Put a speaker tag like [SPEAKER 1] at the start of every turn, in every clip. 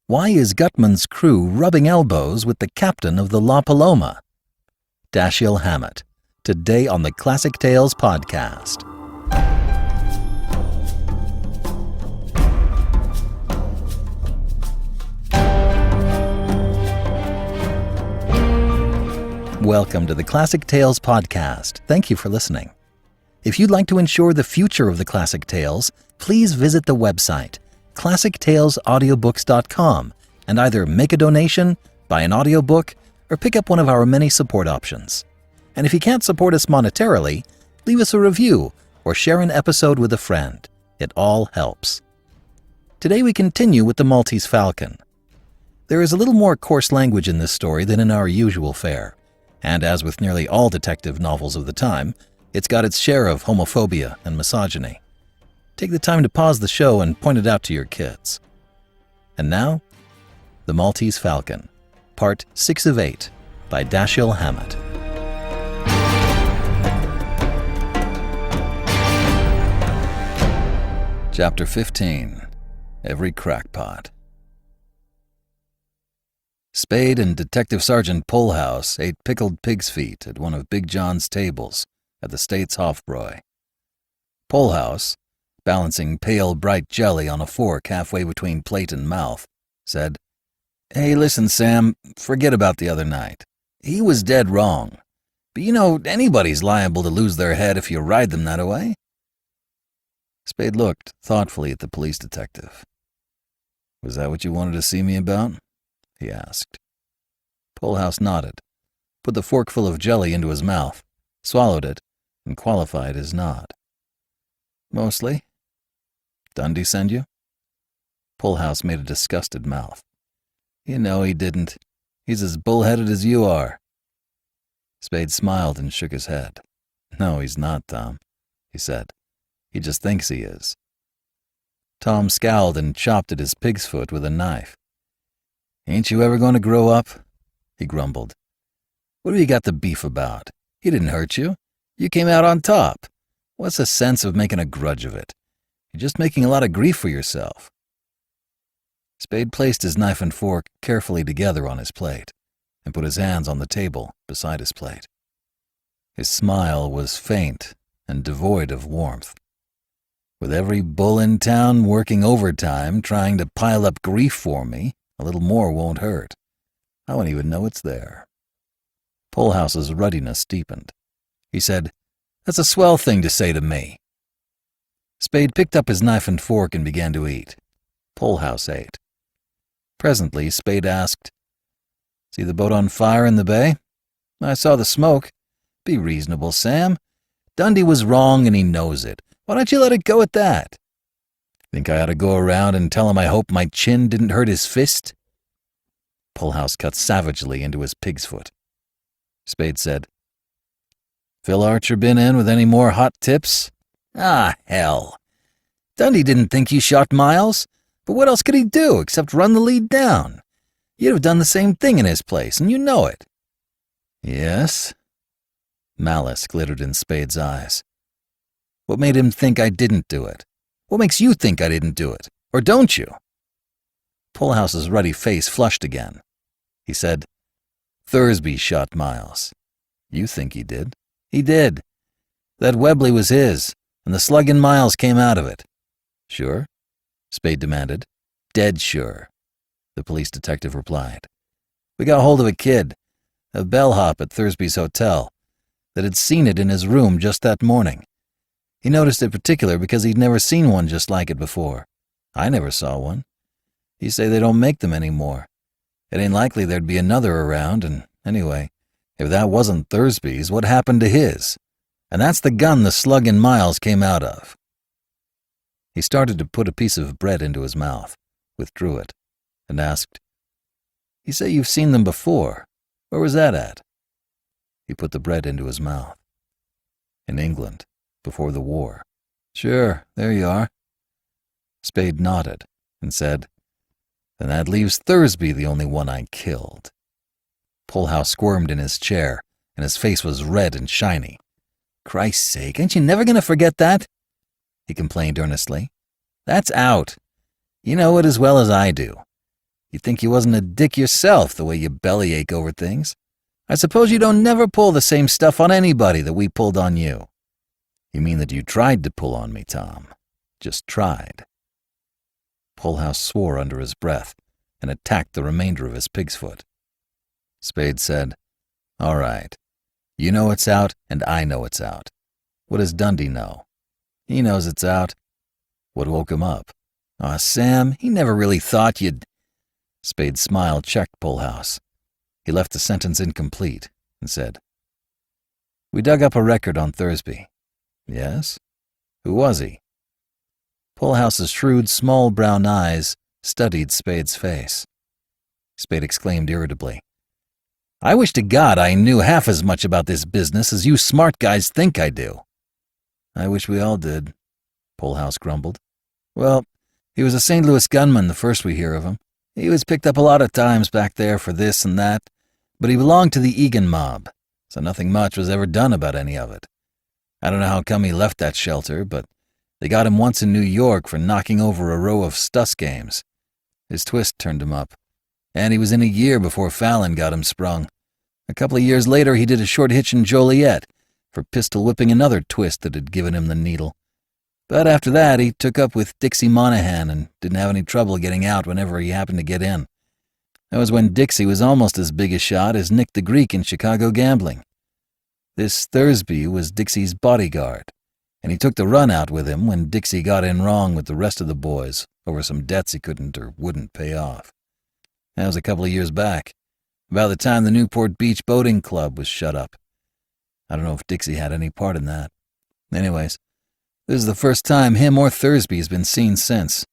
[SPEAKER 1] Why is Gutman's crew rubbing elbows with the captain of the La Paloma? Dashiell Hammett, today on the Classic Tales podcast. Welcome to the Classic Tales podcast. Thank you for listening. If you'd like to ensure the future of the Classic Tales, please visit the website classictalesaudiobooks.com and either make a donation, buy an audiobook, or pick up one of our many support options. And if you can't support us monetarily, leave us a review or share an episode with a friend. It all helps. Today we continue with the Maltese Falcon. There is a little more coarse language in this story than in our usual fare, and as with nearly all detective novels of the time, it's got its share of homophobia and misogyny. Take the time to pause the show and point it out to your kids. And now, The Maltese Falcon, Part 6 of 8 by Dashiell Hammett. Chapter 15. Every Crackpot. Spade and Detective Sergeant Polhouse ate pickled pig's feet at one of Big John's tables at the State's Hofbräu. Polhouse, balancing pale, bright jelly on a fork halfway between plate and mouth, said, "Hey, listen, Sam, forget about the other night. He was dead wrong. But you know, anybody's liable to lose their head if you ride them that way." Spade looked thoughtfully at the police detective. "Was that what you wanted to see me about?" he asked. Polhouse nodded, put the forkful of jelly into his mouth, swallowed it, and qualified his nod. "Mostly. Dundee send you?" Polhouse made a disgusted mouth. "You know he didn't. He's as bullheaded as you are." Spade smiled and shook his head. "No, he's not, Tom," he said. "He just thinks he is." Tom scowled and chopped at his pig's foot with a knife. "Ain't you ever going to grow up?" he grumbled. "What have you got the beef about? He didn't hurt you. You came out on top. What's the sense of making a grudge of it? You're just making a lot of grief for yourself." Spade placed his knife and fork carefully together on his plate and put his hands on the table beside his plate. His smile was faint and devoid of warmth. "With every bull in town working overtime trying to pile up grief for me, a little more won't hurt. I won't even know it's there." Polhouse's ruddiness deepened. He said, "That's a swell thing to say to me." Spade picked up his knife and fork and began to eat. Polhouse ate. Presently, Spade asked, "See the boat on fire in the bay?" "I saw the smoke." "Be reasonable, Sam. Dundee was wrong and he knows it. Why don't you let it go at that?" "Think I ought to go around and tell him I hope my chin didn't hurt his fist?" Polhouse cut savagely into his pig's foot. Spade said, "Phil Archer been in with any more hot tips?" "Ah, hell. Dundee didn't think you shot Miles, but what else could he do except run the lead down? You'd have done the same thing in his place, and you know it." "Yes?" Malice glittered in Spade's eyes. "What made him think I didn't do it? What makes you think I didn't do it? Or don't you?" Polhouse's ruddy face flushed again. He said, "Thursby shot Miles. You think he did. He did. That Webley was his, and the slug in Miles came out of it." "Sure?" Spade demanded. "Dead sure," the police detective replied. "We got hold of a kid, a bellhop at Thursby's hotel, that had seen it in his room just that morning. He noticed it particular because he'd never seen one just like it before. I never saw one. You say they don't make them anymore. It ain't likely there'd be another around, and anyway, if that wasn't Thursby's, what happened to his? And that's the gun the slug in Miles came out of." He started to put a piece of bread into his mouth, withdrew it, and asked, "You say you've seen them before. Where was that at?" He put the bread into his mouth. "In England, before the war." "Sure, there you are." Spade nodded and said, "Then that leaves Thursby the only one I killed." Polhouse squirmed in his chair, and his face was red and shiny. "Christ's sake, ain't you never going to forget that?" he complained earnestly. "That's out. You know it as well as I do. You'd think you wasn't a dick yourself, the way you bellyache over things. I suppose you don't never pull the same stuff on anybody that we pulled on you." "You mean that you tried to pull on me, Tom? Just tried." Polehouse swore under his breath and attacked the remainder of his pig's foot. Spade said, "All right. You know it's out, and I know it's out. What does Dundee know?" "He knows it's out." "What woke him up?" "Aw, Sam, he never really thought you'd—" Spade's smile checked Polehouse. He left the sentence incomplete and said, "We dug up a record on Thursby." "Yes? Who was he?" Polehouse's shrewd, small brown eyes studied Spade's face. Spade exclaimed irritably, "I wish to God I knew half as much about this business as you smart guys think I do." "I wish we all did," Polehouse grumbled. "Well, he was a St. Louis gunman the first we hear of him. He was picked up a lot of times back there for this and that, but he belonged to the Egan mob, so nothing much was ever done about any of it. I don't know how come he left that shelter, but they got him once in New York for knocking over a row of Stuss games. His twist turned him up, and he was in a year before Fallon got him sprung. A couple of years later he did a short hitch in Joliet for pistol whipping another twist that had given him the needle. But after that he took up with Dixie Monahan and didn't have any trouble getting out whenever he happened to get in. That was when Dixie was almost as big a shot as Nick the Greek in Chicago gambling. This Thursby was Dixie's bodyguard, and he took the run out with him when Dixie got in wrong with the rest of the boys over some debts he couldn't or wouldn't pay off. That was a couple of years back, about the time the Newport Beach Boating Club was shut up. I don't know if Dixie had any part in that. Anyways, this is the first time him or Thursby's been seen since."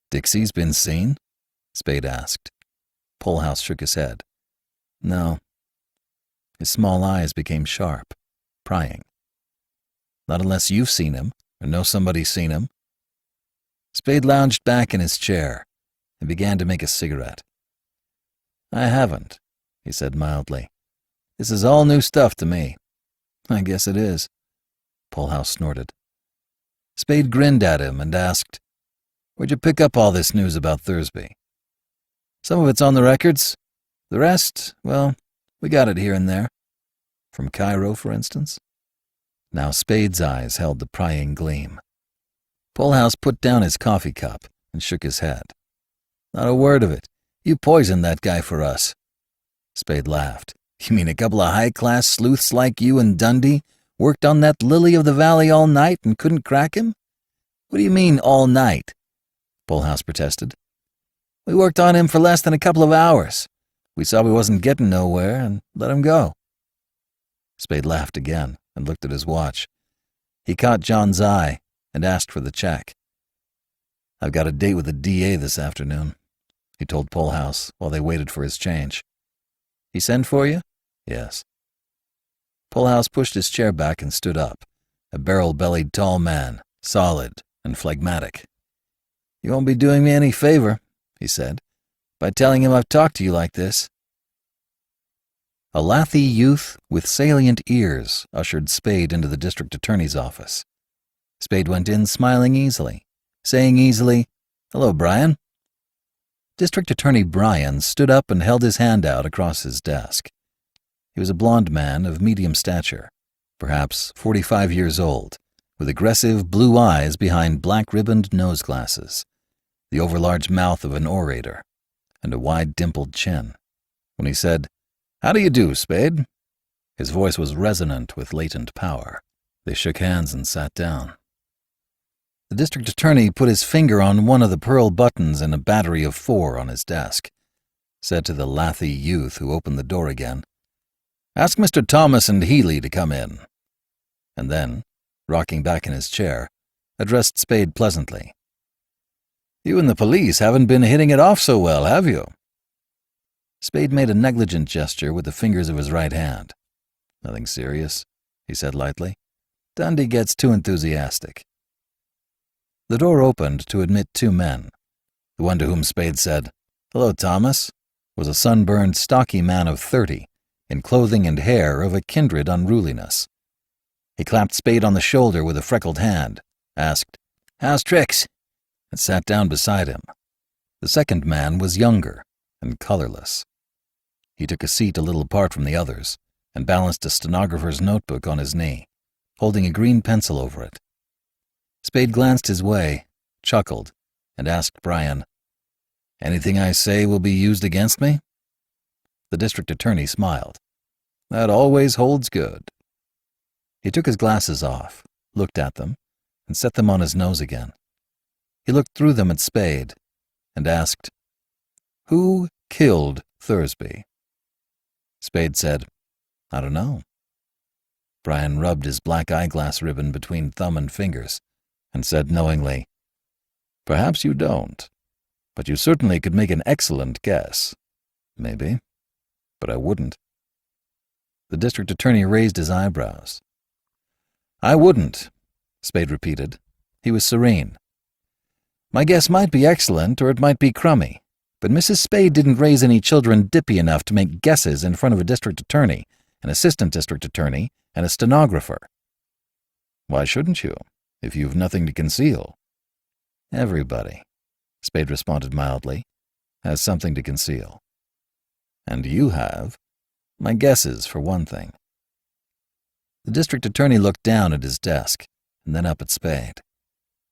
[SPEAKER 1] "Dixie's been seen?" Spade asked. Polehouse shook his head. "No." His small eyes became sharp, prying. "Not unless you've seen him, or know somebody's seen him." Spade lounged back in his chair and began to make a cigarette. "I haven't," he said mildly. "This is all new stuff to me." "I guess it is," Polehouse snorted. Spade grinned at him and asked, "Where'd you pick up all this news about Thursby?" "Some of it's on the records. The rest, well, we got it here and there." "From Cairo, for instance?" Now Spade's eyes held the prying gleam. Polehouse put down his coffee cup and shook his head. "Not a word of it. You poisoned that guy for us." Spade laughed. "You mean a couple of high-class sleuths like you and Dundee worked on that lily of the valley all night and couldn't crack him?" "What do you mean, all night?" Polehouse protested. "We worked on him for less than a couple of hours. We saw we wasn't getting nowhere and let him go." Spade laughed again and looked at his watch. He caught John's eye and asked for the check. "I've got a date with the DA this afternoon," he told Polehouse while they waited for his change. "He sent for you?" "Yes." Polehouse pushed his chair back and stood up, a barrel-bellied tall man, solid and phlegmatic. "You won't be doing me any favor," he said, "by telling him I've talked to you like this." A lathy youth with salient ears ushered Spade into the district attorney's office. Spade went in smiling easily, saying easily, "Hello, Brian." District Attorney Brian stood up and held his hand out across his desk. He was a blond man of medium stature, perhaps 45 years old, with aggressive blue eyes behind black-ribboned nose glasses, the overlarge mouth of an orator, and a wide dimpled chin. When he said, "How do you do, Spade?" his voice was resonant with latent power. They shook hands and sat down. The district attorney put his finger on one of the pearl buttons in a battery of 4 on his desk, said to the lathy youth who opened the door again, "Ask Mr. Thomas and Healy to come in," and then, rocking back in his chair, addressed Spade pleasantly. "You and the police haven't been hitting it off so well, have you?" Spade made a negligent gesture with the fingers of his right hand. "Nothing serious," he said lightly. "Dundee gets too enthusiastic." The door opened to admit 2 men. The one to whom Spade said, "Hello, Thomas," was a sunburned, stocky man of 30, in clothing and hair of a kindred unruliness. He clapped Spade on the shoulder with a freckled hand, asked, "How's tricks?" and sat down beside him. The second man was younger and colorless. He took a seat a little apart from the others and balanced a stenographer's notebook on his knee, holding a green pencil over it. Spade glanced his way, chuckled, and asked Brian, "Anything I say will be used against me?" The district attorney smiled. "That always holds good." He took his glasses off, looked at them, and set them on his nose again. He looked through them at Spade and asked, "Who killed Thursby?" Spade said, "I don't know." Brian rubbed his black eyeglass ribbon between thumb and fingers and said knowingly, "Perhaps you don't, but you certainly could make an excellent guess. Maybe, but I wouldn't." The district attorney raised his eyebrows. "I wouldn't," Spade repeated. He was serene. "My guess might be excellent or it might be crummy, but Mrs. Spade didn't raise any children dippy enough to make guesses in front of a district attorney, an assistant district attorney, and a stenographer." "Why shouldn't you, if you've nothing to conceal?" "Everybody," Spade responded mildly, "has something to conceal. And you have. My guesses, for one thing." The district attorney looked down at his desk and then up at Spade.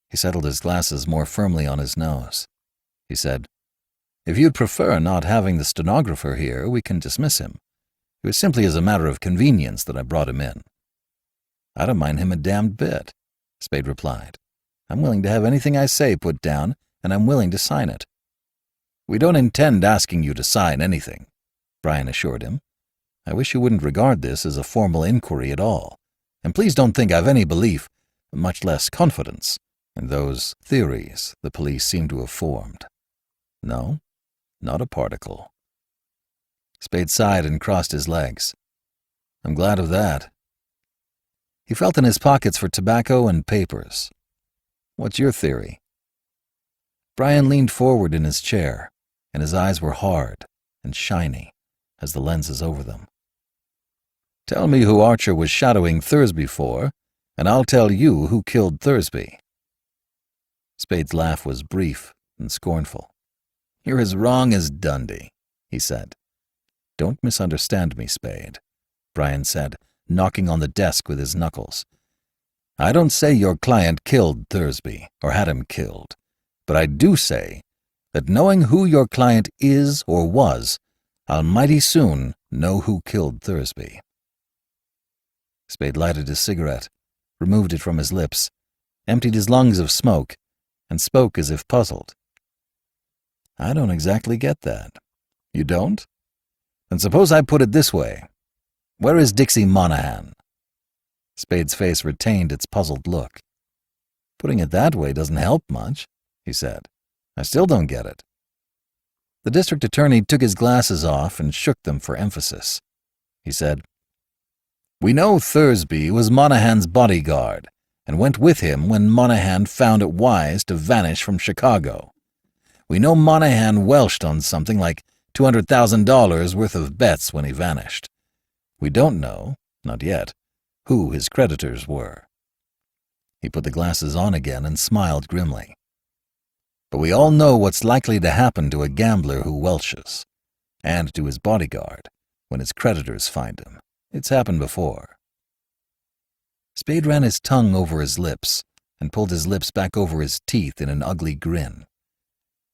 [SPEAKER 1] He settled his glasses more firmly on his nose. He said, "If you'd prefer not having the stenographer here, we can dismiss him. It was simply as a matter of convenience that I brought him in." "I don't mind him a damned bit," Spade replied. "I'm willing to have anything I say put down, and I'm willing to sign it." "We don't intend asking you to sign anything," Brian assured him. "I wish you wouldn't regard this as a formal inquiry at all. And please don't think I've any belief, much less confidence, in those theories the police seem to have formed. No, not a particle." Spade sighed and crossed his legs. "I'm glad of that." He felt in his pockets for tobacco and papers. "What's your theory?" Brian leaned forward in his chair, and his eyes were hard and shiny as the lenses over them. "Tell me who Archer was shadowing Thursby for, and I'll tell you who killed Thursby." Spade's laugh was brief and scornful. "You're as wrong as Dundee," he said. "Don't misunderstand me, Spade," Brian said, knocking on the desk with his knuckles. "I don't say your client killed Thursby or had him killed, but I do say that knowing who your client is or was, I'll mighty soon know who killed Thursby." Spade lighted his cigarette, removed it from his lips, emptied his lungs of smoke, and spoke as if puzzled. "I don't exactly get that." "You don't? Then suppose I put it this way. Where is Dixie Monahan?" Spade's face retained its puzzled look. "Putting it that way doesn't help much," he said. "I still don't get it." The district attorney took his glasses off and shook them for emphasis. He said, "We know Thursby was Monahan's bodyguard and went with him when Monahan found it wise to vanish from Chicago. We know Monahan welshed on something like $200,000 worth of bets when he vanished. We don't know, not yet, who his creditors were." He put the glasses on again and smiled grimly. "But we all know what's likely to happen to a gambler who welshes, and to his bodyguard when his creditors find him. It's happened before." Spade ran his tongue over his lips and pulled his lips back over his teeth in an ugly grin.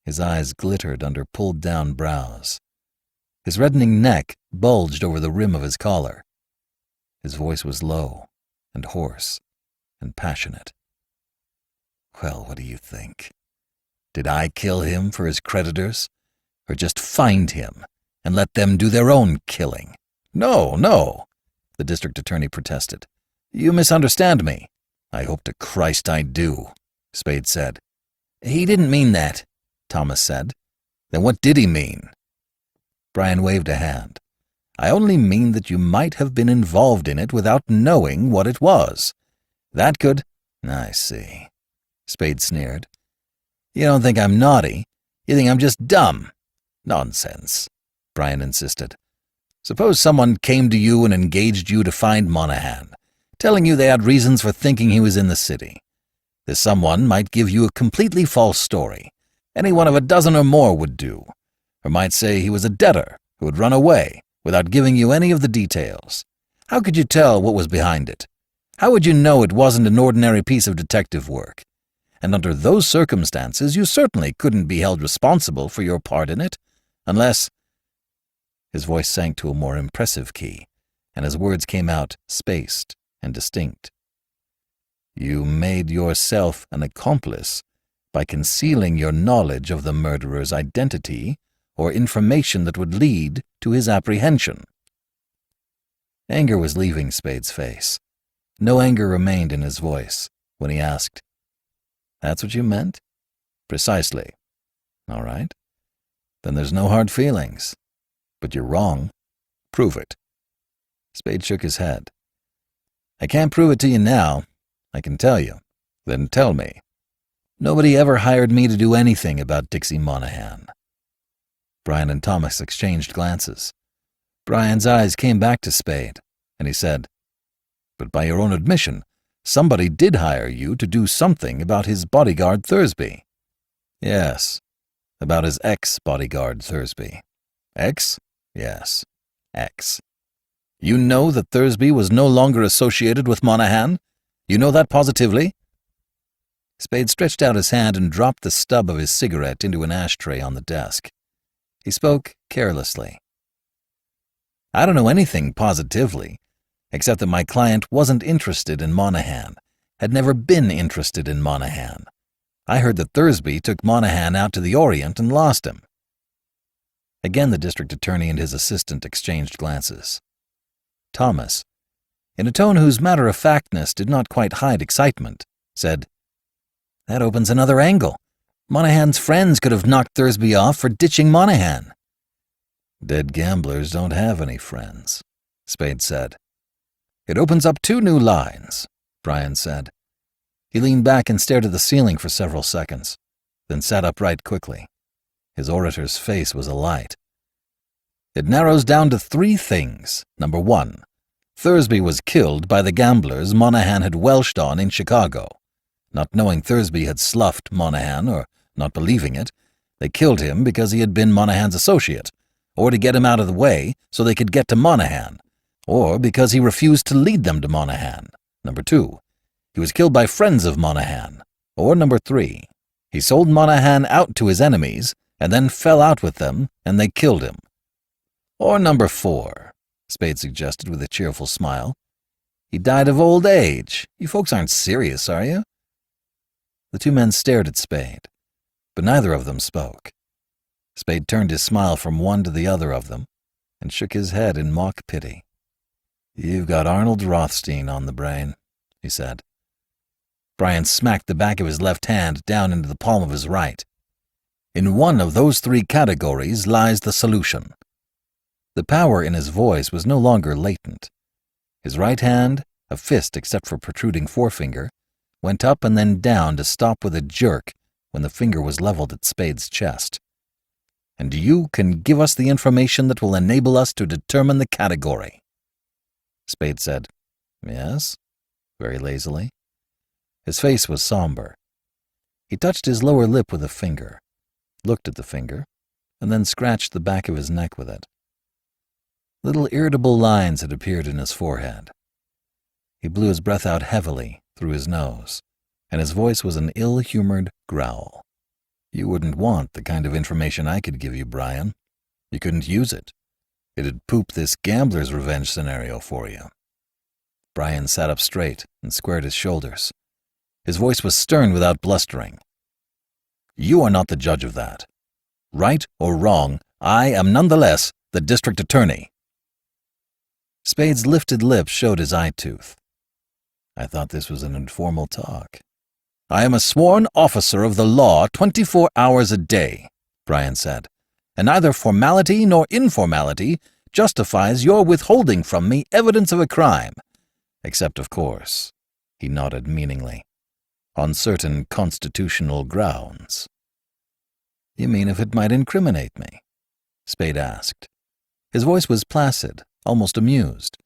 [SPEAKER 1] His eyes glittered under pulled-down brows. His reddening neck bulged over the rim of his collar. His voice was low and hoarse and passionate. "Well, what do you think? Did I kill him for his creditors, or just find him and let them do their own killing?" "No, no," the district attorney protested. "You misunderstand me." "I hope to Christ I do," Spade said. "He didn't mean that," Thomas said. "Then what did he mean?" Brian waved a hand. "I only mean that you might have been involved in it without knowing what it was. That could—" "I see," Spade sneered. "You don't think I'm naughty. You think I'm just dumb." "Nonsense," Brian insisted. "Suppose someone came to you and engaged you to find Monahan, telling you they had reasons for thinking he was in the city. This someone might give you a completely false story, Any one of a dozen or more would do. Or might say he was a debtor who had run away without giving you any of the details. How could you tell what was behind it? How would you know it wasn't an ordinary piece of detective work? And under those circumstances, you certainly couldn't be held responsible for your part in it, unless— His voice sank to a more impressive key, and his words came out spaced and distinct. You made yourself an accomplice by concealing your knowledge of the murderer's identity or information that would lead to his apprehension. Anger was leaving Spade's face. No anger remained in his voice when he asked, "That's what you meant?" "Precisely." "All right. Then there's no hard feelings. But you're wrong. Prove it." Spade shook his head. "I can't prove it to you now. I can tell you." "Then tell me." "Nobody ever hired me to do anything about Dixie Monahan." Brian and Thomas exchanged glances. Brian's eyes came back to Spade, and he said, "But by your own admission, somebody did hire you to do something about his bodyguard Thursby." "Yes, about his ex-bodyguard Thursby." "Ex?" "Yes, ex." "You know that Thursby was no longer associated with Monahan? You know that positively?" Spade stretched out his hand and dropped the stub of his cigarette into an ashtray on the desk. He spoke carelessly. "I don't know anything positively, except that my client wasn't interested in Monahan, had never been interested in Monahan. I heard that Thursby took Monahan out to the Orient and lost him." Again the district attorney and his assistant exchanged glances. Thomas, in a tone whose matter-of-factness did not quite hide excitement, said, "That opens another angle. Monahan's friends could have knocked Thursby off for ditching Monahan." "Dead gamblers don't have any friends," Spade said. "It opens up two new lines," Brian said. He leaned back and stared at the ceiling for several seconds, then sat upright quickly. His orator's face was alight. "It narrows down to three things. Number one, Thursby was killed by the gamblers Monahan had welshed on in Chicago. Not knowing Thursby had sloughed Monahan, or not believing it, they killed him because he had been Monahan's associate, or to get him out of the way so they could get to Monahan, or because he refused to lead them to Monahan. Number two, he was killed by friends of Monahan. Or number three, he sold Monahan out to his enemies and then fell out with them and they killed him. Or number four," Spade suggested with a cheerful smile, "he died of old age. You folks aren't serious, are you?" The two men stared at Spade, but neither of them spoke. Spade turned his smile from one to the other of them and shook his head in mock pity. "You've got Arnold Rothstein on the brain," he said. Brian smacked the back of his left hand down into the palm of his right. "In one of those three categories lies the solution." The power in his voice was no longer latent. His right hand, a fist except for protruding forefinger, went up and then down to stop with a jerk when the finger was leveled at Spade's chest. "And you can give us the information that will enable us to determine the category." Spade said, "Yes," very lazily. His face was somber. He touched his lower lip with a finger, looked at the finger, and then scratched the back of his neck with it. Little irritable lines had appeared in his forehead. He blew his breath out heavily through his nose, and his voice was an ill-humored growl. "You wouldn't want the kind of information I could give you, Brian. You couldn't use it. It'd poop this gambler's revenge scenario for you." Brian sat up straight and squared his shoulders. His voice was stern without blustering. "You are not the judge of that. Right or wrong, I am nonetheless the district attorney." Spade's lifted lip showed his eye tooth. "I thought this was an informal talk." "I am a sworn officer of the law 24 hours a day," Brian said, "and neither formality nor informality justifies your withholding from me evidence of a crime, except, of course," he nodded meaningly, "on certain constitutional grounds." "You mean if it might incriminate me?" Spade asked. His voice was placid, almost amused,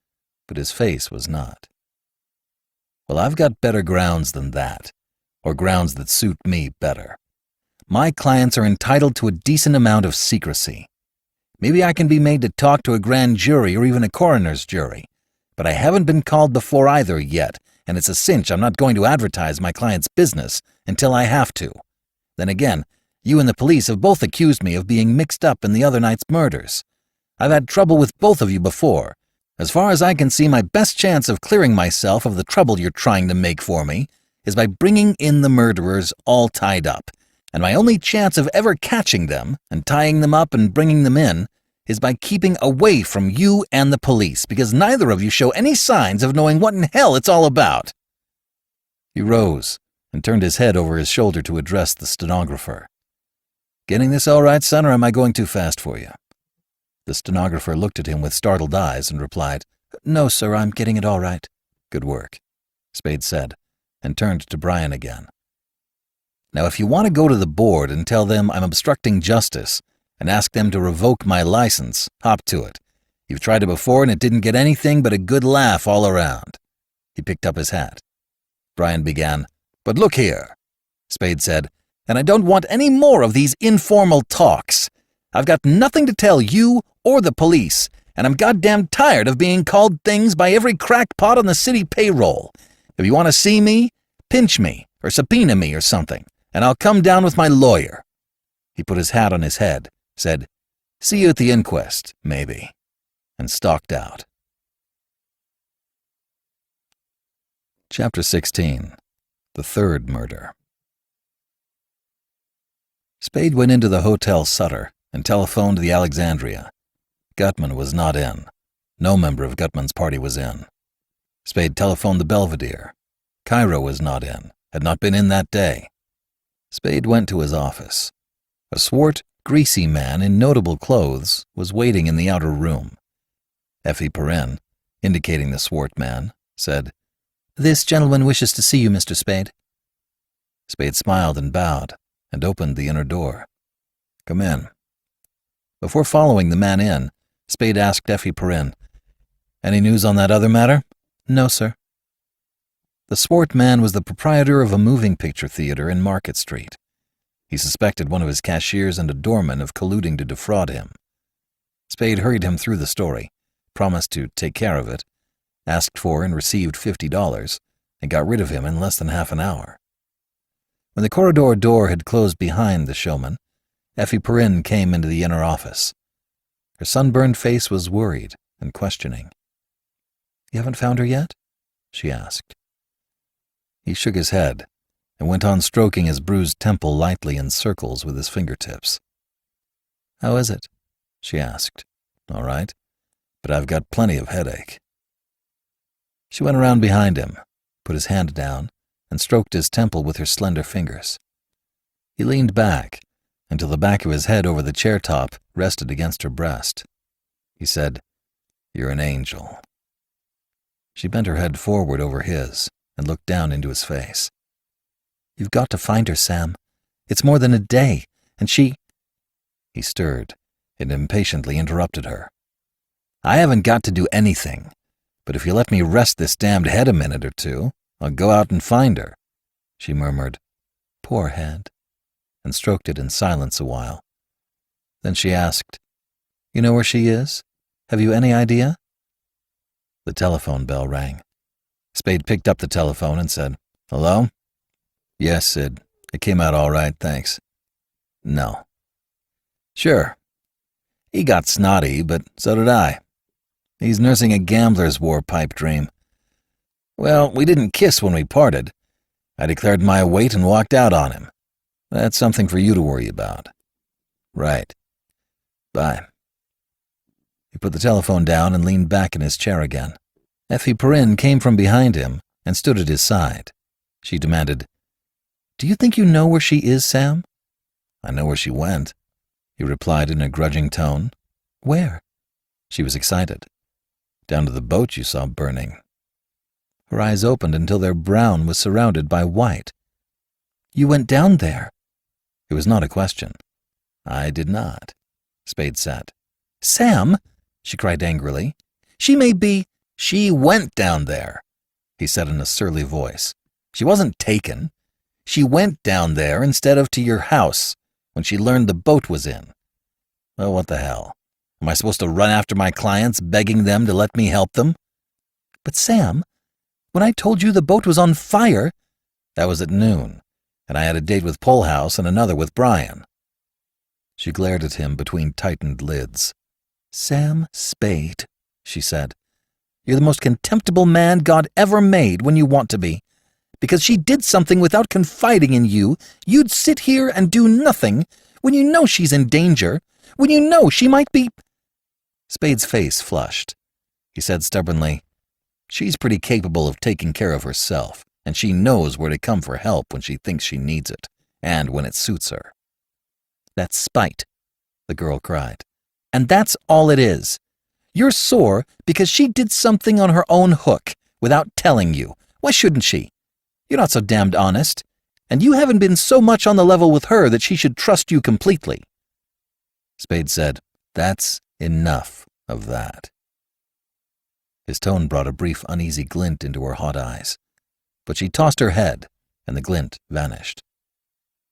[SPEAKER 1] but his face was not. "Well, I've got better grounds than that, or grounds that suit me better. My clients are entitled to a decent amount of secrecy. Maybe I can be made to talk to a grand jury or even a coroner's jury, but I haven't been called before either yet, and it's a cinch I'm not going to advertise my client's business until I have to. Then again, you and the police have both accused me of being mixed up in the other night's murders. I've had trouble with both of you before. As far as I can see, my best chance of clearing myself of the trouble you're trying to make for me is by bringing in the murderers all tied up, and my only chance of ever catching them and tying them up and bringing them in is by keeping away from you and the police, because neither of you show any signs of knowing what in hell it's all about." He rose and turned his head over his shoulder to address the stenographer. "Getting this all right, son, or am I going too fast for you?" The stenographer looked at him with startled eyes and replied, "No, sir, I'm getting it all right." "Good work," Spade said, and turned to Brian again. "Now, if you want to go to the board and tell them I'm obstructing justice and ask them to revoke my license, hop to it. You've tried it before and it didn't get anything but a good laugh all around." He picked up his hat. Brian began, "But look here," Spade said, "and I don't want any more of these informal talks. I've got nothing to tell you or the police, and I'm goddamn tired of being called things by every crackpot on the city payroll. If you want to see me, pinch me or subpoena me or something, and I'll come down with my lawyer." He put his hat on his head, said, "See you at the inquest, maybe," and stalked out. Chapter 16. The Third Murder. Spade went into the Hotel Sutter and telephoned the Alexandria. Gutman was not in. No member of Gutman's party was in. Spade telephoned the Belvedere. Cairo was not in, had not been in that day. Spade went to his office. A swart, greasy man in notable clothes was waiting in the outer room. Effie Perrin, indicating the swart man, said, "This gentleman wishes to see you, Mr. Spade." Spade smiled and bowed and opened the inner door. "Come in." Before following the man in, Spade asked Effie Perrin, "Any news on that other matter?" "No, sir." The swart man was the proprietor of a moving picture theater in Market Street. He suspected one of his cashiers and a doorman of colluding to defraud him. Spade hurried him through the story, promised to take care of it, asked for and received $50, and got rid of him in less than half an hour. When the corridor door had closed behind the showman, Effie Perrin came into the inner office. Her sunburned face was worried and questioning. "You haven't found her yet?" she asked. He shook his head and went on stroking his bruised temple lightly in circles with his fingertips. "How is it?" she asked. "All right, but I've got plenty of headache." She went around behind him, put his hand down, and stroked his temple with her slender fingers. He leaned back until the back of his head over the chair top rested against her breast. He said, "You're an angel." She bent her head forward over his and looked down into his face. "You've got to find her, Sam. It's more than a day, and she—" He stirred and impatiently interrupted her. "I haven't got to do anything, but if you let me rest this damned head a minute or two, I'll go out and find her," she murmured, "Poor head," and stroked it in silence a while. Then she asked, "You know where she is? Have you any idea?" The telephone bell rang. Spade picked up the telephone and said, "Hello?" "Yes, Sid. It came out all right, thanks." "No." "Sure. He got snotty, but so did I. He's nursing a gambler's war pipe dream. Well, we didn't kiss when we parted. I declared my weight and walked out on him. That's something for you to worry about." "Right. Bye." He put the telephone down and leaned back in his chair again. Effie Perrin came from behind him and stood at his side. She demanded, "Do you think you know where she is, Sam?" "I know where she went," he replied in a grudging tone. "Where?" She was excited. "Down to the boat you saw burning." Her eyes opened until their brown was surrounded by white. "You went down there?" It was not a question. "I did not," Spade said. "Sam," she cried angrily, "she may be—" "She went down there," he said in a surly voice. "She wasn't taken. She went down there instead of to your house, when she learned the boat was in. Well, what the hell? Am I supposed to run after my clients, begging them to let me help them?
[SPEAKER 2] But Sam, when I told you the boat was on fire—
[SPEAKER 1] That was at noon, and I had a date with Polhouse and another with Brian. She glared at him between tightened lids.
[SPEAKER 2] Sam Spade, she said, you're the most contemptible man God ever made when you want to be. Because she did something without confiding in you, you'd sit here and do nothing when you know she's in danger, when you know she might be—
[SPEAKER 1] Spade's face flushed. He said stubbornly, She's pretty capable of taking care of herself, and she knows where to come for help when she thinks she needs it, and when it suits her.
[SPEAKER 2] That's spite, the girl cried. And that's all it is. You're sore because she did something on her own hook, without telling you. Why shouldn't she? You're not so damned honest, and you haven't been so much on the level with her that she should trust you completely.
[SPEAKER 1] Spade said, That's enough of that. His tone brought a brief uneasy glint into her hot eyes, but she tossed her head, and the glint vanished.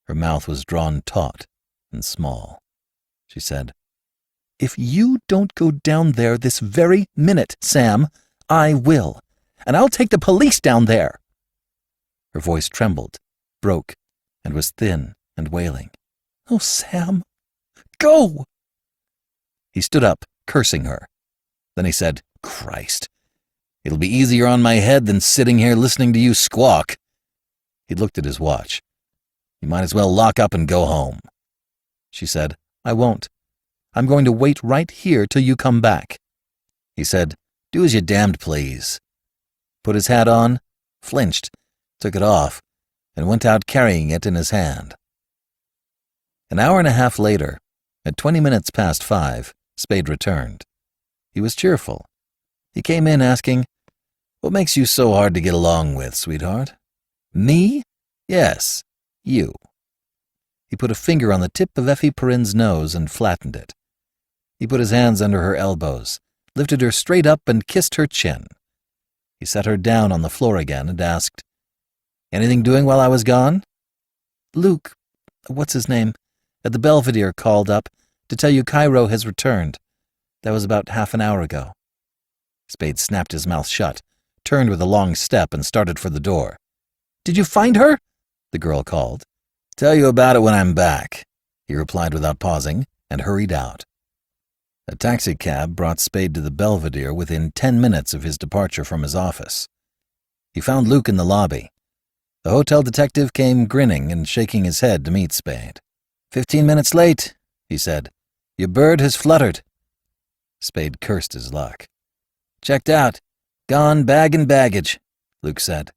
[SPEAKER 1] Her mouth was drawn taut and small. She said,
[SPEAKER 2] If you don't go down there this very minute, Sam, I will, and I'll take the police down there.
[SPEAKER 1] Her voice trembled, broke, and was thin and wailing.
[SPEAKER 2] Oh, Sam, go!
[SPEAKER 1] He stood up, cursing her. Then he said, Christ, it'll be easier on my head than sitting here listening to you squawk. He looked at his watch. You might as well lock up and go home.
[SPEAKER 2] She said, I won't. I'm going to wait right here till you come back.
[SPEAKER 1] He said, Do as you damned please. Put his hat on, flinched, took it off, and went out carrying it in his hand. An hour and a half later, at 20 minutes past 5, Spade returned. He was cheerful. He came in asking, What makes you so hard to get along with, sweetheart?
[SPEAKER 2] Me?
[SPEAKER 1] Yes, you. He put a finger on the tip of Effie Perrin's nose and flattened it. He put his hands under her elbows, lifted her straight up and kissed her chin. He set her down on the floor again and asked, Anything doing while I was gone?
[SPEAKER 2] Luke, what's his name, at the Belvedere called up to tell you Cairo has returned. That was about half an hour ago.
[SPEAKER 1] Spade snapped his mouth shut, turned with a long step, and started for the door.
[SPEAKER 2] Did you find her?
[SPEAKER 1] The girl called. Tell you about it when I'm back, he replied without pausing, and hurried out. A taxicab brought Spade to the Belvedere within 10 minutes of his departure from his office. He found Luke in the lobby. The hotel detective came grinning and shaking his head to meet Spade. 15 minutes late, he said. Your bird has fluttered. Spade cursed his luck. Checked out. Gone bag and baggage, Luke said.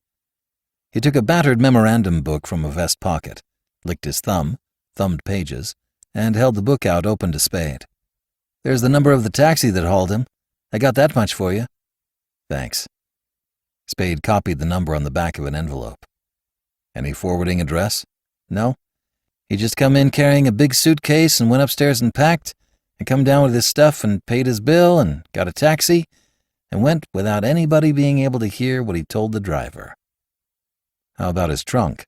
[SPEAKER 1] He took a battered memorandum book from a vest pocket, licked his thumb, thumbed pages, and held the book out open to Spade. There's the number of the taxi that hauled him. I got that much for you. Thanks. Spade copied the number on the back of an envelope. Any forwarding address? No. He just come in carrying a big suitcase and went upstairs and packed, and come down with his stuff and paid his bill and got a taxi, and went without anybody being able to hear what he told the driver. How about his trunk?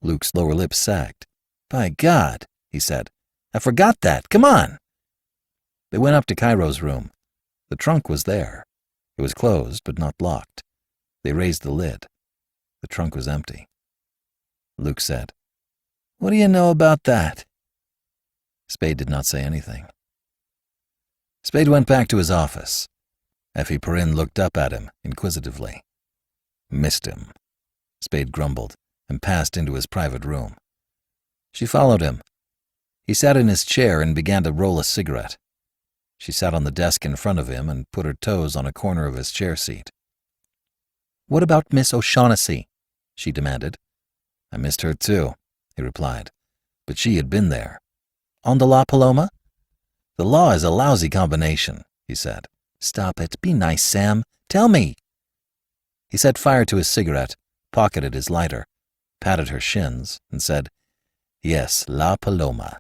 [SPEAKER 1] Luke's lower lip sagged. By God, he said. I forgot that. Come on. They went up to Cairo's room. The trunk was there. It was closed, but not locked. They raised the lid. The trunk was empty. Luke said, What do you know about that? Spade did not say anything. Spade went back to his office. Effie Perrin looked up at him inquisitively. Missed him, Spade grumbled, and passed into his private room. She followed him. He sat in his chair and began to roll a cigarette. She sat on the desk in front of him and put her toes on a corner of his chair seat.
[SPEAKER 2] What about Miss O'Shaughnessy? She demanded.
[SPEAKER 1] I missed her too, he replied, but she had been there.
[SPEAKER 2] On the La Paloma?
[SPEAKER 1] The law is a lousy combination, he said.
[SPEAKER 2] Stop it. Be nice, Sam. Tell me.
[SPEAKER 1] He set fire to his cigarette, pocketed his lighter, patted her shins, and said, Yes, La Paloma.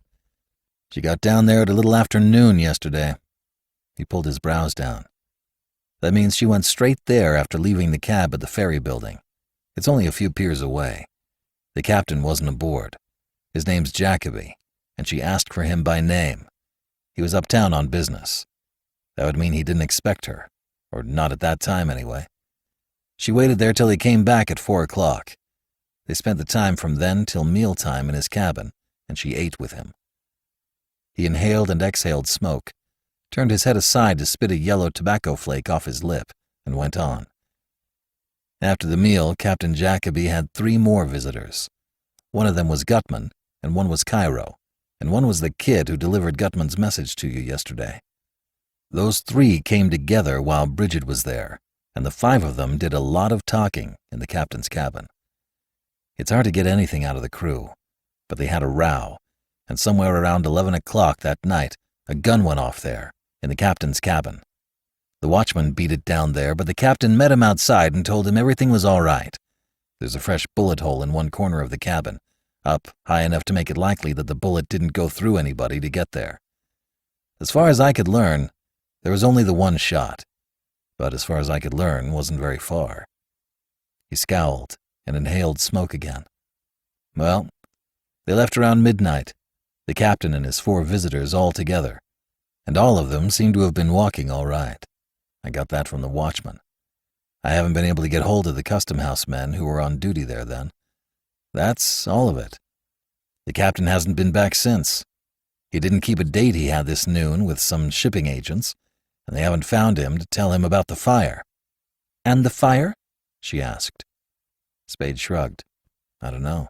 [SPEAKER 1] She got down there at a little after noon yesterday. He pulled his brows down. That means she went straight there after leaving the cab at the ferry building. It's only a few piers away. The captain wasn't aboard. His name's Jacoby. and she asked for him by name. He was uptown on business. That would mean he didn't expect her, or not at that time anyway. She waited there till he came back at 4 o'clock. They spent the time from then till mealtime in his cabin, and she ate with him. He inhaled and exhaled smoke, turned his head aside to spit a yellow tobacco flake off his lip, and went on. After the meal, Captain Jacoby had 3 more visitors. One of them was Gutman, and one was Cairo, and one was the kid who delivered Gutman's message to you yesterday. Those 3 came together while Bridget was there, and the 5 of them did a lot of talking in the captain's cabin. It's hard to get anything out of the crew, but they had a row, and somewhere around 11 o'clock that night, a gun went off there, in the captain's cabin. The watchman beat it down there, but the captain met him outside and told him everything was all right. There's a fresh bullet hole in one corner of the cabin, up high enough to make it likely that the bullet didn't go through anybody to get there. As far as I could learn, there was only the one shot, but as far as I could learn, wasn't very far. He scowled and inhaled smoke again. Well, they left around midnight, the captain and his 4 visitors all together, and all of them seemed to have been walking all right. I got that from the watchman. I haven't been able to get hold of the custom house men who were on duty there then. That's all of it. The captain hasn't been back since. He didn't keep a date he had this noon with some shipping agents, and they haven't found him to tell him about the fire.
[SPEAKER 2] And the fire?
[SPEAKER 1] She asked. Spade shrugged. I don't know.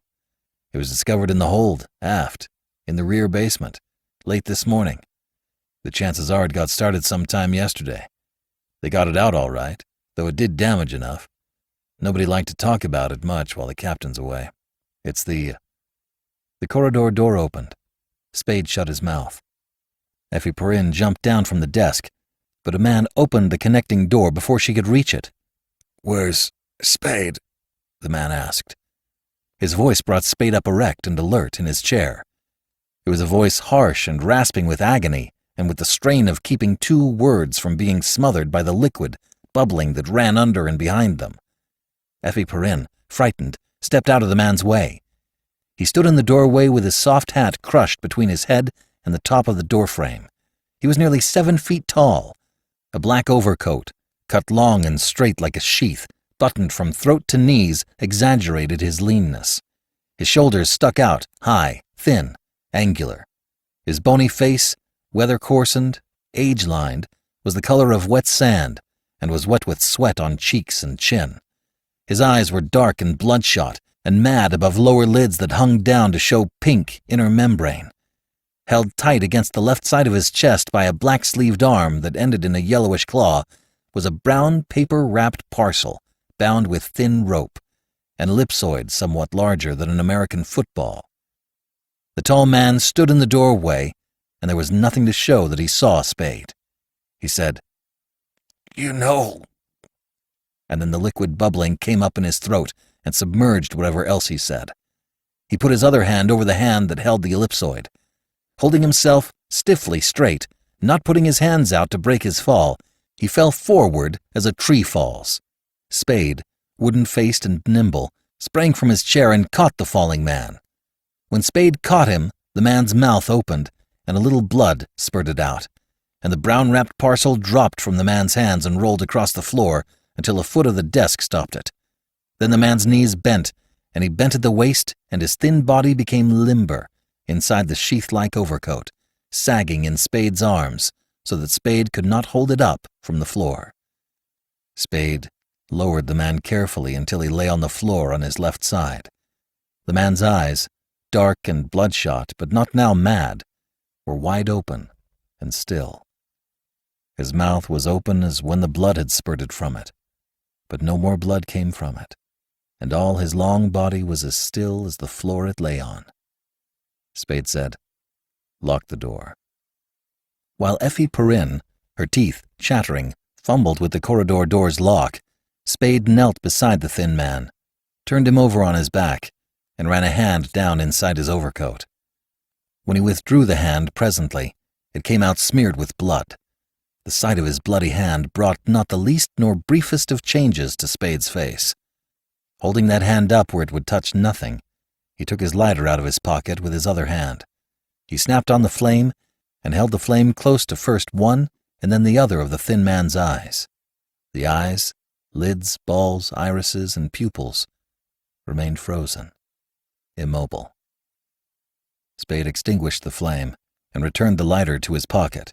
[SPEAKER 1] It was discovered in the hold, aft, in the rear basement, late this morning. The chances are it got started sometime yesterday. They got it out all right, though it did damage enough. Nobody liked to talk about it much while the captain's away. It's the corridor door opened. Spade shut his mouth. Effie Perrin jumped down from the desk, but a man opened the connecting door before she could reach it.
[SPEAKER 3] "Where's Spade?"
[SPEAKER 1] the man asked. His voice brought Spade up erect and alert in his chair. It was a voice harsh and rasping with agony, and with the strain of keeping 2 words from being smothered by the liquid bubbling that ran under and behind them. Effie Perrin, frightened, stepped out of the man's way. He stood in the doorway with his soft hat crushed between his head and the top of the doorframe. He was nearly 7 feet tall. A black overcoat, cut long and straight like a sheath, buttoned from throat to knees, exaggerated his leanness. His shoulders stuck out, high, thin, angular. His bony face, weather-coarsened, age-lined, was the color of wet sand and was wet with sweat on cheeks and chin. His eyes were dark and bloodshot and mad above lower lids that hung down to show pink inner membrane. Held tight against the left side of his chest by a black-sleeved arm that ended in a yellowish claw was a brown paper-wrapped parcel bound with thin rope, an ellipsoid somewhat larger than an American football. The tall man stood in the doorway, and there was nothing to show that he saw Spade. He said,
[SPEAKER 3] "You know."
[SPEAKER 1] And then the liquid bubbling came up in his throat and submerged whatever else he said. He put his other hand over the hand that held the ellipsoid. Holding himself stiffly straight, not putting his hands out to break his fall, he fell forward as a tree falls. Spade, wooden-faced and nimble, sprang from his chair and caught the falling man. When Spade caught him, the man's mouth opened, and a little blood spurted out, and the brown-wrapped parcel dropped from the man's hands and rolled across the floor until a foot of the desk stopped it. Then the man's knees bent, and he bent at the waist, and his thin body became limber inside the sheath-like overcoat, sagging in Spade's arms so that Spade could not hold it up from the floor. Spade lowered the man carefully until he lay on the floor on his left side. The man's eyes, dark and bloodshot, but not now mad, were wide open and still. His mouth was open as when the blood had spurted from it, but no more blood came from it, and all his long body was as still as the floor it lay on. Spade said, "Lock the door." While Effie Perrin, her teeth chattering, fumbled with the corridor door's lock, Spade knelt beside the thin man, turned him over on his back, and ran a hand down inside his overcoat. When he withdrew the hand presently, it came out smeared with blood. The sight of his bloody hand brought not the least nor briefest of changes to Spade's face. Holding that hand up where it would touch nothing, he took his lighter out of his pocket with his other hand.
[SPEAKER 2] He snapped on the flame and held the flame close to first one and then the other of the thin man's eyes. The eyes, lids, balls, irises, and pupils remained frozen, immobile. Spade extinguished the flame and returned the lighter to his pocket.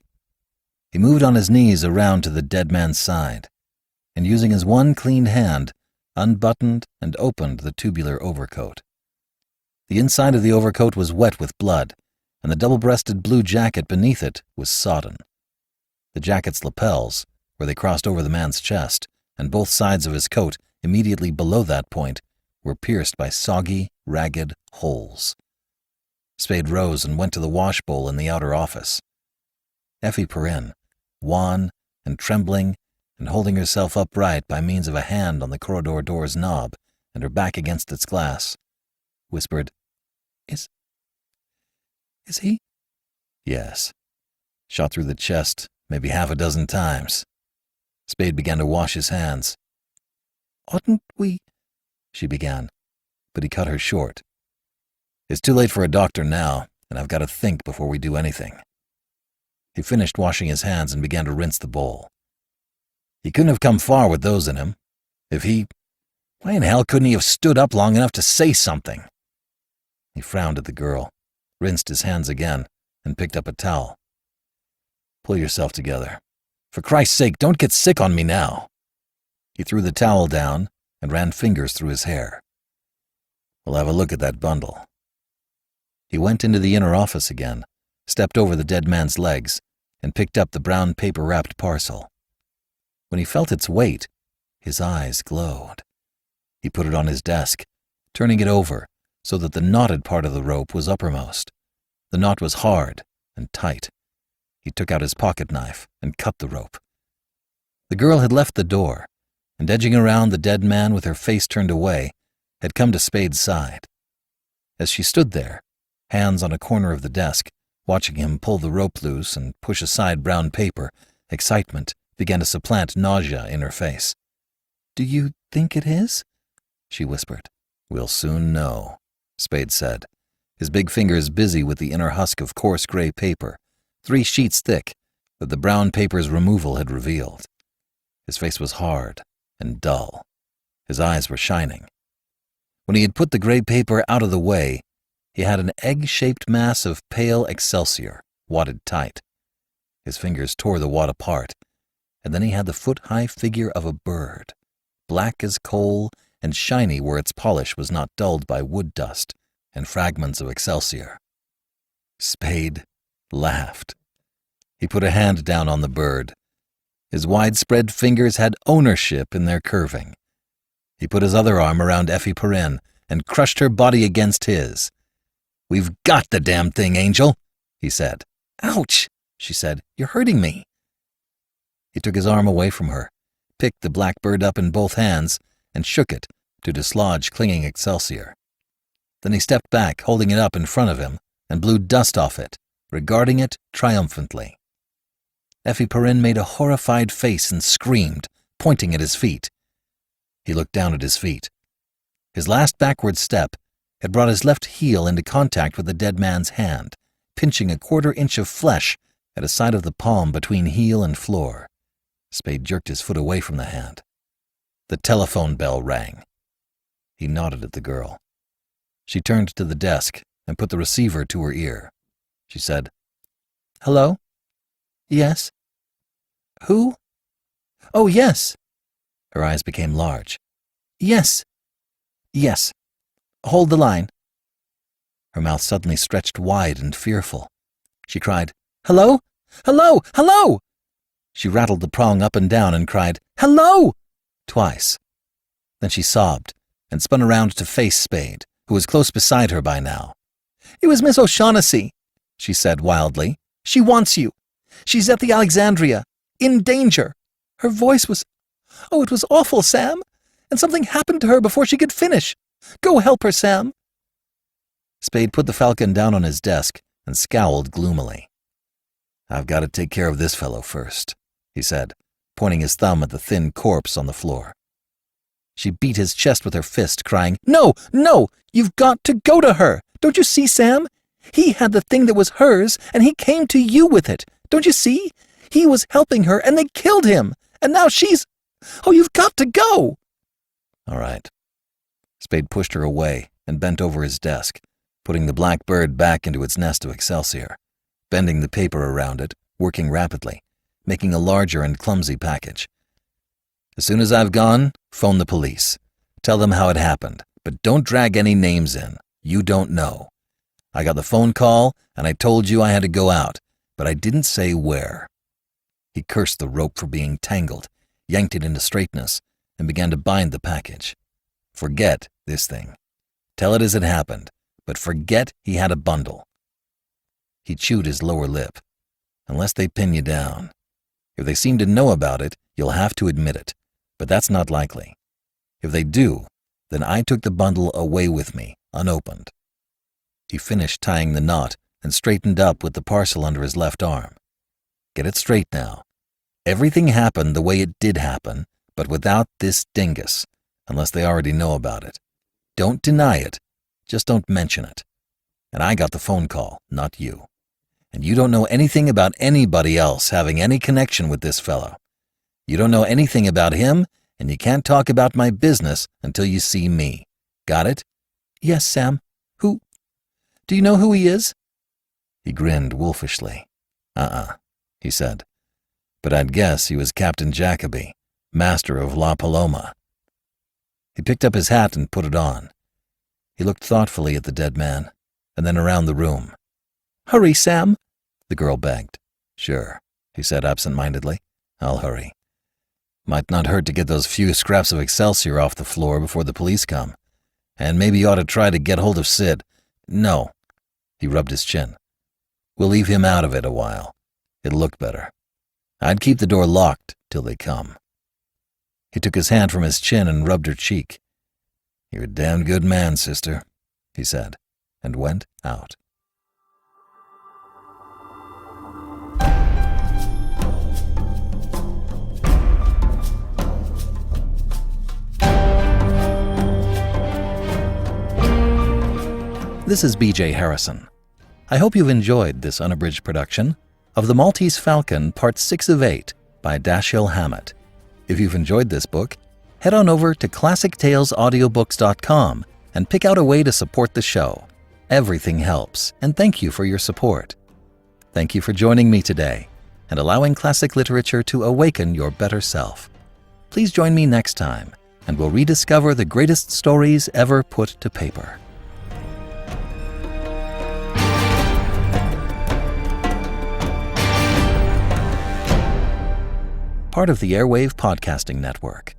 [SPEAKER 2] He moved on his knees around to the dead man's side, and using his one clean hand, unbuttoned and opened the tubular overcoat. The inside of the overcoat was wet with blood, and the double-breasted blue jacket beneath it was sodden. The jacket's lapels, where they crossed over the man's chest, and both sides of his coat immediately below that point, were pierced by soggy, ragged holes. Spade rose and went to the washbowl in the outer office. Effie Perrin, wan and trembling and holding herself upright by means of a hand on the corridor door's knob and her back against its glass, whispered, Is he? Yes. Shot through the chest maybe half a dozen times. Spade began to wash his hands. Oughtn't we? She began, but he cut her short. It's too late for a doctor now, and I've got to think before we do anything. He finished washing his hands and began to rinse the bowl. He couldn't have come far with those in him. Why in hell couldn't he have stood up long enough to say something? He frowned at the girl, rinsed his hands again, and picked up a towel. Pull yourself together. For Christ's sake, don't get sick on me now. He threw the towel down and ran fingers through his hair. We'll have a look at that bundle. He went into the inner office again, stepped over the dead man's legs, and picked up the brown paper-wrapped parcel. When he felt its weight, his eyes glowed. He put it on his desk, turning it over so that the knotted part of the rope was uppermost. The knot was hard and tight. He took out his pocket knife and cut the rope. The girl had left the door, and edging around the dead man with her face turned away, had come to Spade's side. As she stood there, hands on a corner of the desk, watching him pull the rope loose and push aside brown paper, excitement began to supplant nausea in her face. Do you think it is? She whispered. We'll soon know, Spade said, his big fingers busy with the inner husk of coarse gray paper, 3 sheets thick, that the brown paper's removal had revealed. His face was hard and dull. His eyes were shining. When he had put the gray paper out of the way, he had an egg-shaped mass of pale excelsior, wadded tight. His fingers tore the wad apart, and then he had the foot-high figure of a bird, black as coal and shiny where its polish was not dulled by wood dust and fragments of excelsior. Spade laughed. He put a hand down on the bird. His widespread fingers had ownership in their curving. He put his other arm around Effie Perrin and crushed her body against his. We've got the damn thing, Angel, he said. Ouch, she said. You're hurting me. He took his arm away from her, picked the black bird up in both hands, and shook it to dislodge clinging excelsior. Then he stepped back, holding it up in front of him, and blew dust off it, regarding it triumphantly. Effie Perrin made a horrified face and screamed, pointing at his feet. He looked down at his feet. His last backward step had brought his left heel into contact with the dead man's hand, pinching a 1/4 inch of flesh at a side of the palm between heel and floor. Spade jerked his foot away from the hand. The telephone bell rang. He nodded at the girl. She turned to the desk and put the receiver to her ear. She said, Hello? Yes. Who? Oh, yes. Her eyes became large. Yes. Yes. Hold the line. Her mouth suddenly stretched wide and fearful. She cried, Hello? Hello? Hello? She rattled the prong up and down and cried, Hello! Twice. Then she sobbed and spun around to face Spade, who was close beside her by now. It was Miss O'Shaughnessy, she said wildly. She wants you. She's at the Alexandria. In danger. Her voice was... Oh, it was awful, Sam. And something happened to her before she could finish. Go help her, Sam. Spade put the Falcon down on his desk and scowled gloomily. I've got to take care of this fellow first, he said, pointing his thumb at the thin corpse on the floor. She beat his chest with her fist, crying, No, no, you've got to go to her. Don't you see, Sam? He had the thing that was hers, and he came to you with it. Don't you see? He was helping her, and they killed him. And now she's... Oh, you've got to go!
[SPEAKER 1] All right. Spade pushed her away and bent over his desk, putting the black bird back into its nest of excelsior, bending the paper around it, working rapidly, making a larger and clumsy package. As soon as I've gone, phone the police. Tell them how it happened, but don't drag any names in. You don't know. I got the phone call, and I told you I had to go out, but I didn't say where. He cursed the rope for being tangled, yanked it into straightness, and began to bind the package. Forget this thing. Tell it as it happened, but forget he had a bundle. He chewed his lower lip. Unless they pin you down. If they seem to know about it, you'll have to admit it, but that's not likely. If they do, then I took the bundle away with me, unopened. He finished tying the knot and straightened up with the parcel under his left arm. Get it straight now. Everything happened the way it did happen, but without this dingus, unless they already know about it. Don't deny it, just don't mention it. And I got the phone call, not you. And you don't know anything about anybody else having any connection with this fellow. You don't know anything about him, and you can't talk about my business until you see me. Got it?
[SPEAKER 2] Yes, Sam. Who? Do you know who he is?
[SPEAKER 1] He grinned wolfishly. He said. But I'd guess he was Captain Jacoby, master of La Paloma. He picked up his hat and put it on. He looked thoughtfully at the dead man, and then around the room.
[SPEAKER 2] Hurry, Sam,
[SPEAKER 1] the girl begged. Sure, he said absent-mindedly. I'll hurry. Might not hurt to get those few scraps of excelsior off the floor before the police come. And maybe you ought to try to get hold of Sid. No. He rubbed his chin. We'll leave him out of it a while. It'll look better. I'd keep the door locked till they come. He took his hand from his chin and rubbed her cheek. You're a damn good man, sister, he said, and went out.
[SPEAKER 2] This is B.J. Harrison. I hope you've enjoyed this unabridged production of The Maltese Falcon, Part 6 of 8 by Dashiell Hammett. If you've enjoyed this book, head on over to ClassicTalesAudiobooks.com and pick out a way to support the show. Everything helps, and thank you for your support. Thank you for joining me today and allowing classic literature to awaken your better self. Please join me next time, and we'll rediscover the greatest stories ever put to paper. Part of the Airwave Podcasting Network.